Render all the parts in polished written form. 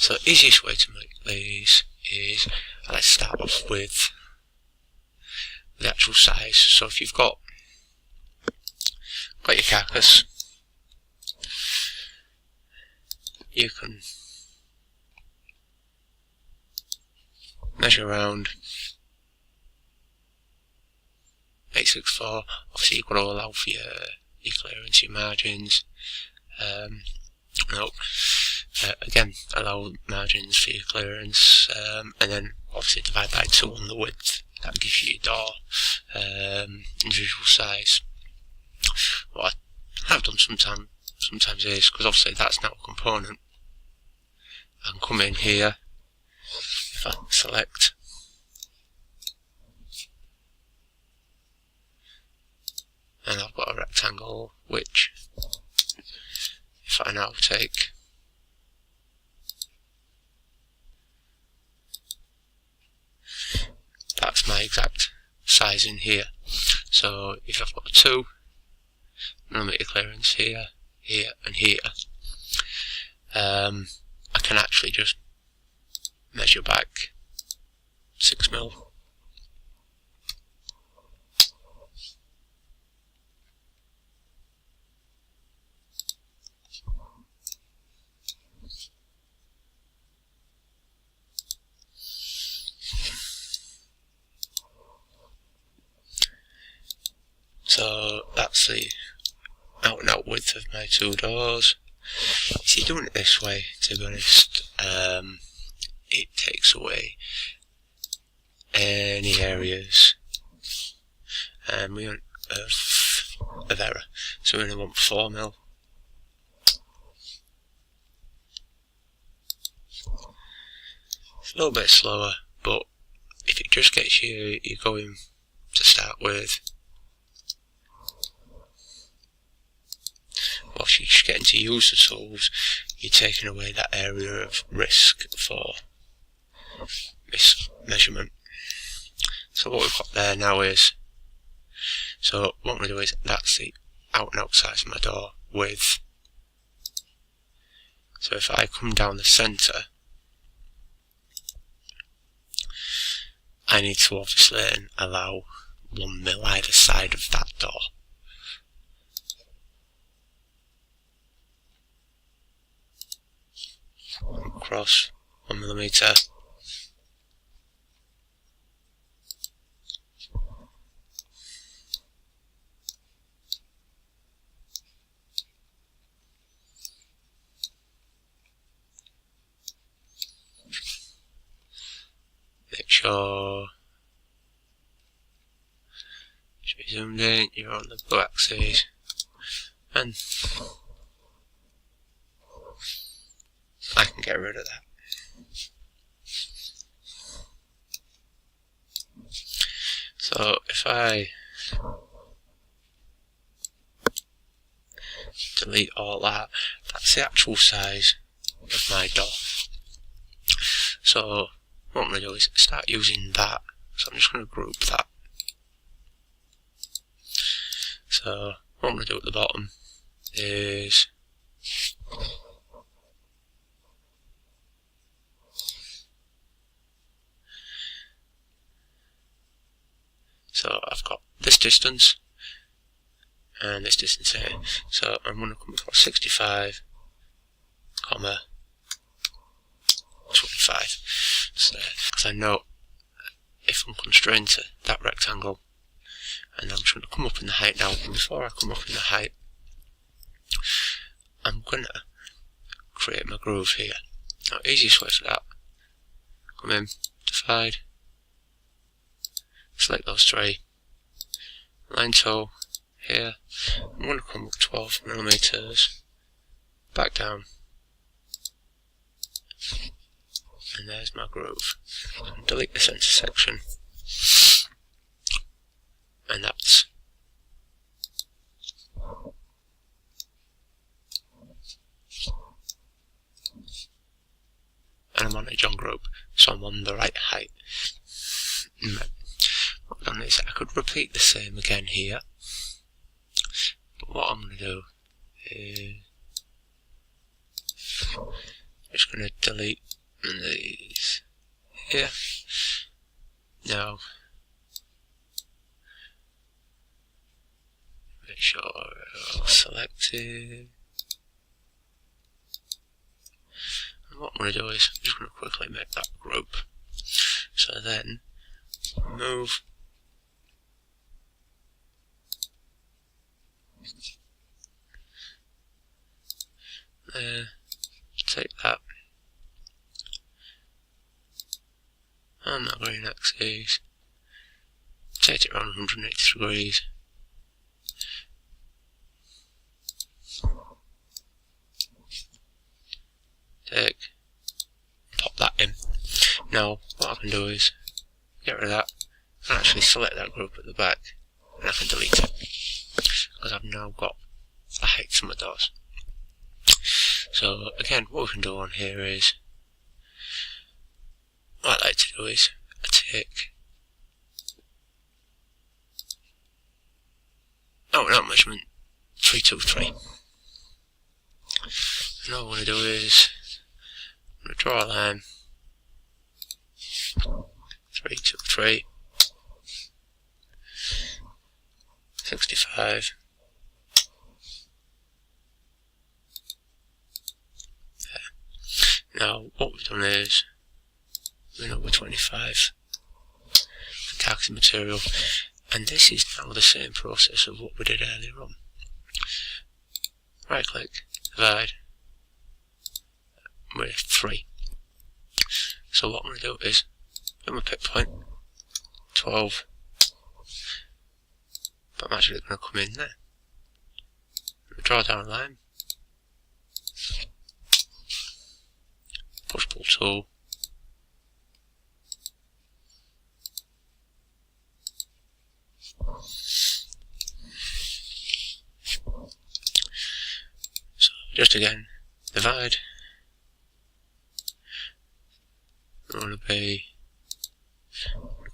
So the easiest way to make these is, let's start off with the actual size. So if you've got your carcass, you can measure around 864. Obviously you've got to allow for your clearance, your margins. Again, allow margins for your clearance, and then obviously divide by 2 on the width. That gives you your door individual size. What I have done sometimes is, because obviously that's now a component, I can come in here, if I select, and I've got a rectangle which, if I now take that's my exact size in here. So if I've got 2mm clearance here, here and here, I can actually just measure back 6mm. So that's the out and out width of my 2 doors. You see, doing it this way, to be honest, it takes away any areas we want of error. So we only want 4mm. It's a little bit slower, but if it just gets you going to start with, whilst you're just getting to use the tools, you're taking away that area of risk for mismeasurement. So what we've got there now is, so what I'm going to do is, that's the out and out size of my door width. So if I come down the centre, I need to obviously then allow 1mm either side of that door. Across 1mm. Make sure should be zoomed in, you're on the blue axis, and I can get rid of that. So if I delete all that, that's the actual size of my door. So what I'm going to do is start using that. So I'm just going to group that. So what I'm going to do at the bottom is so I've got this distance and this distance here. So I'm going to come across 65, 25. So because I know if I'm constrained to that rectangle, and I'm just going to come up in the height now. And before I come up in the height, I'm going to create my groove here. Now, easiest way for that, come in, divide, select those 3, line tool here. I'm going to come up 12mm, back down, and there's my groove. Delete this intersection, and that's and I'm on a John group, so I'm on the right height. What I've done is I could repeat the same again here, but what I'm going to do is just going to delete these here. Now, make sure they're all selected. And what I'm going to do is, I'm just going to quickly make that group. So then, move. Take that. And that green axis. Take it around 180 degrees. Pop that in. Now, what I can do is get rid of that and actually select that group at the back, and I can delete it because I've now got the heights of my doors. So again, what we can do on here is, what I like to do is I take measurement 323. And all I want to do is I'm going to draw a line 323 65. Now what we've done is we're over 25 for calcium material, and this is now the same process of what we did earlier on. Right click, divide with 3. So what I'm going to do is put my pick point 12, but I'm actually going to come in there. Draw down a line, push pull tool, so just again divide. We're going to be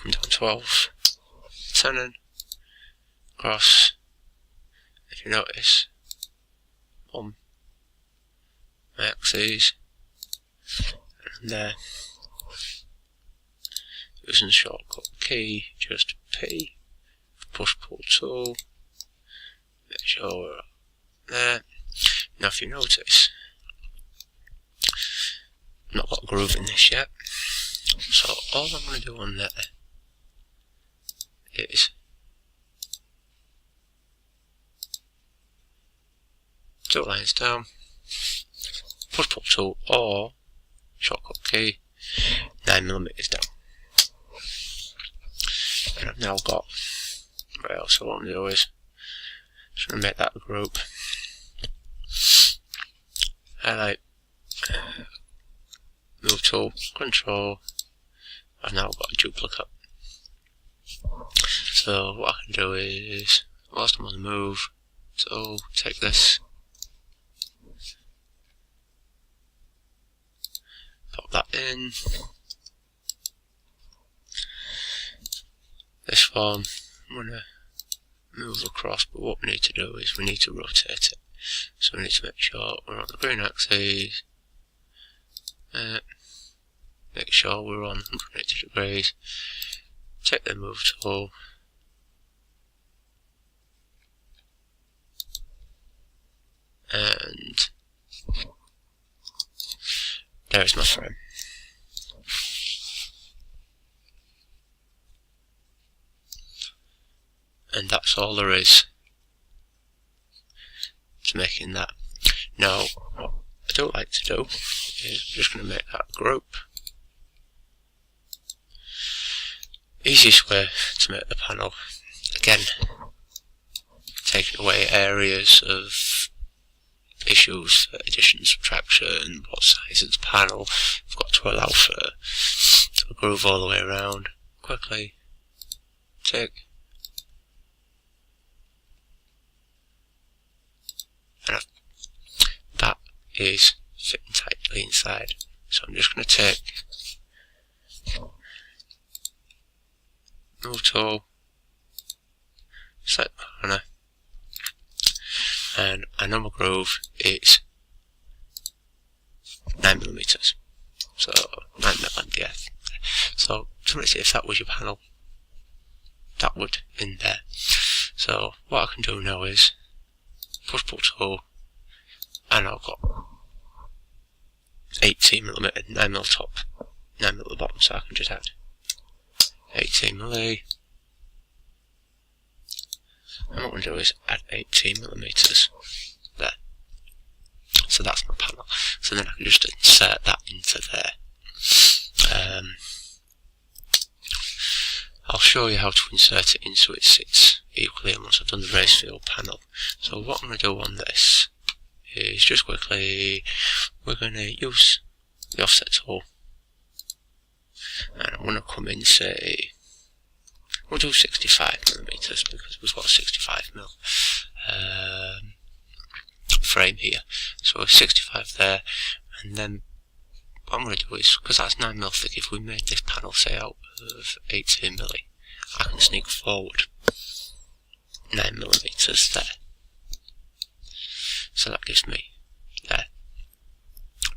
come down 12, turning across. If you notice, on my axes, and there, using the shortcut key, just P, push pull tool, make sure we're there. Now if you notice, I've not got a groove in this yet, so all I'm going to do on there is two lines down, push pull tool or shortcut key, 9mm down. And I've now got rail, so what I'm going to do is just going to make that a group. Highlight, move tool, control. I've now got a duplicate. So what I can do is, whilst I'm on the move, so take this, pop that in. This form I'm going to move across, but what we need to do is we need to rotate it. So we need to make sure we're on the green axis, make sure we're on 180 degrees, take the move tool, and there's my frame. And that's all there is to making that. Now, what I don't like to do is I'm just going to make that a group. Easiest way to make the panel, again, taking away areas of issues, addition, subtraction, what size is the panel. I've got to allow for a groove all the way around. Quickly take, and that is fitting tightly inside. So I'm just going to take move tool, select the corner, and I know my groove is 9mm. So 9mm MDF. So if that was your panel, that would in there. So what I can do now is push pull tool, and I've got 18mm, 9mm top, 9mm bottom, so I can just add 18mm. And what I'm going to do is add 18mm there. So that's my panel. So then I can just insert that into there. I'll show you how to insert it in so it sits equally once I've done the raised field panel. So what I'm going to do on this is just quickly, we're going to use the offset tool, and I'm going to come in, say, we'll do 65mm because we've got a 65mm frame here. So 65 there, and then what I'm going to do is, because that's 9mm thick, if we made this panel say out of 18mm, I can sneak forward 9mm there. So that gives me there.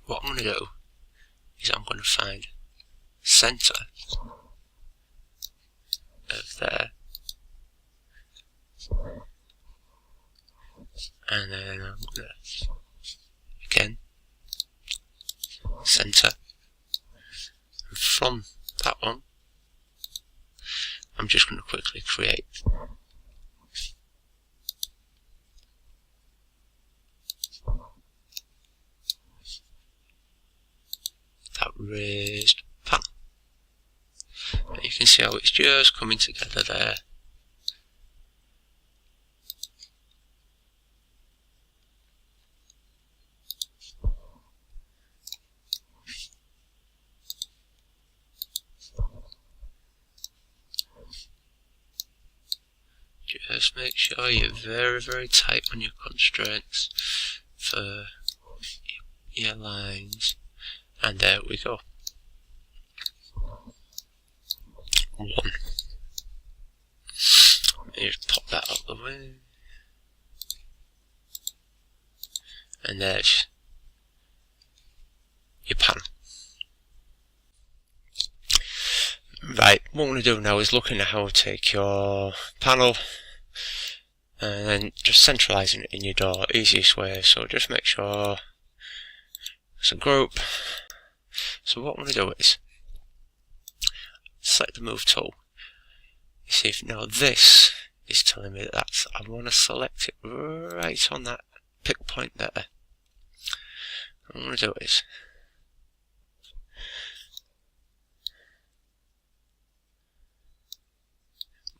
What I'm going to do is I'm going to find centre of there, and then I'm going to again centre, and from that one I'm just going to quickly create that raised panel. And you can see how it's just coming together there. Just make sure you're very tight on your constraints for your lines, and there we go. One. Let me just pop that out of the way, and there's your panel. Right, what I'm going to do now is looking at how to take your panel and then just centralising it in your door, easiest way. So just make sure it's a group. So what I'm going to do is select the move tool. You see, if now this is telling me that that's, I want to select it right on that pick point there. What I'm going to do is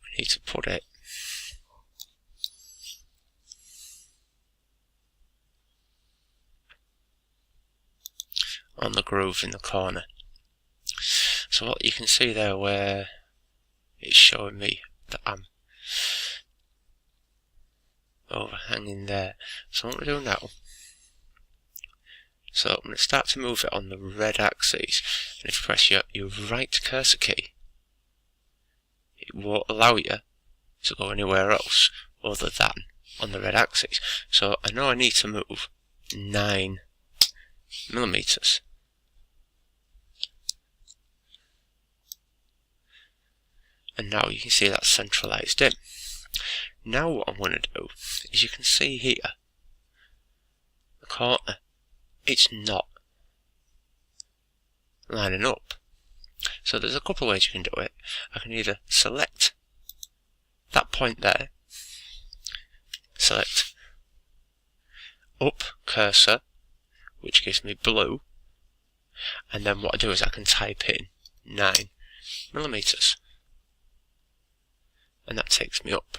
we need to put it on the groove in the corner. So what you can see there where it's showing me that I'm overhanging there. So what I'm going to do now, so I'm going to start to move it on the red axis, and if you press your right cursor key, it won't allow you to go anywhere else other than on the red axis. So I know I need to move 9mm. And now you can see that's centralised in. Now what I'm going to do is, you can see here, the corner, it's not lining up. So there's a couple of ways you can do it. I can either select that point there, select up cursor, which gives me blue, and then what I do is I can type in 9mm, and that takes me up.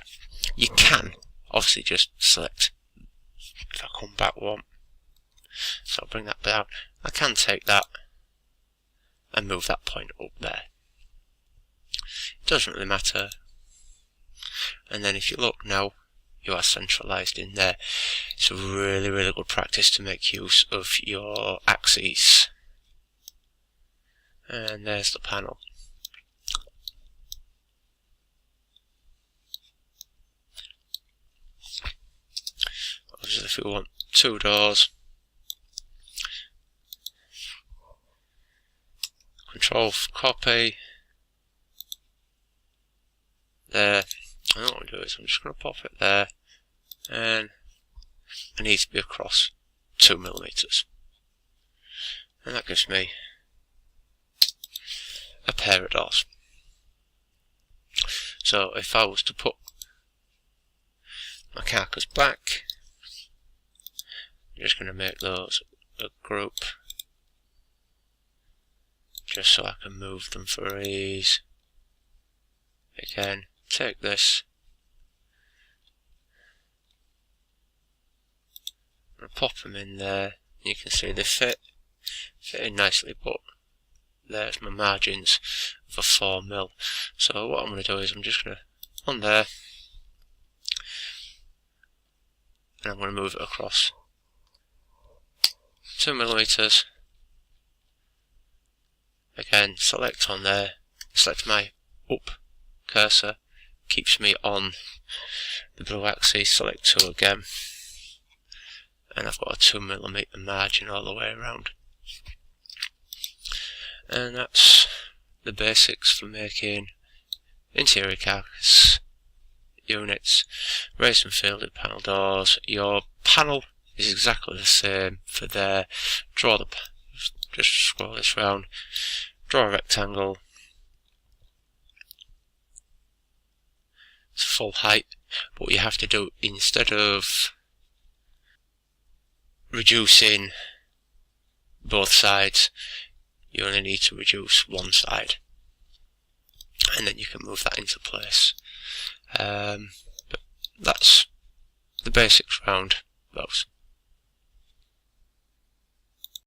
You can obviously just select, if I come back one, so I'll bring that down, I can take that and move that point up there. It doesn't really matter. And then if you look now, you are centralised in there. It's a really good practice to make use of your axes. And there's the panel. Obviously if we want 2 doors, Control copy. There. And what I'm going to do is I'm just going to pop it there, and it needs to be across 2mm. And that gives me a pair of doors. So if I was to put my carcass back, I'm just going to make those a group, just so I can move them for ease. Again, take this and pop them in there. You can see they fit in nicely, but there's my margins for 4mm. So what I'm going to do is I'm just going to on there, and I'm going to move it across 2mm. Again, select on there, select my up cursor, keeps me on the blue axis, select 2 again, and I've got a 2mm margin all the way around. And that's the basics for making interior carcass units, raised and fielded panel doors. Your panel is exactly the same for there. Just scroll this round, draw a rectangle to full height, but what you have to do, instead of reducing both sides, you only need to reduce one side, and then you can move that into place. But that's the basics around those.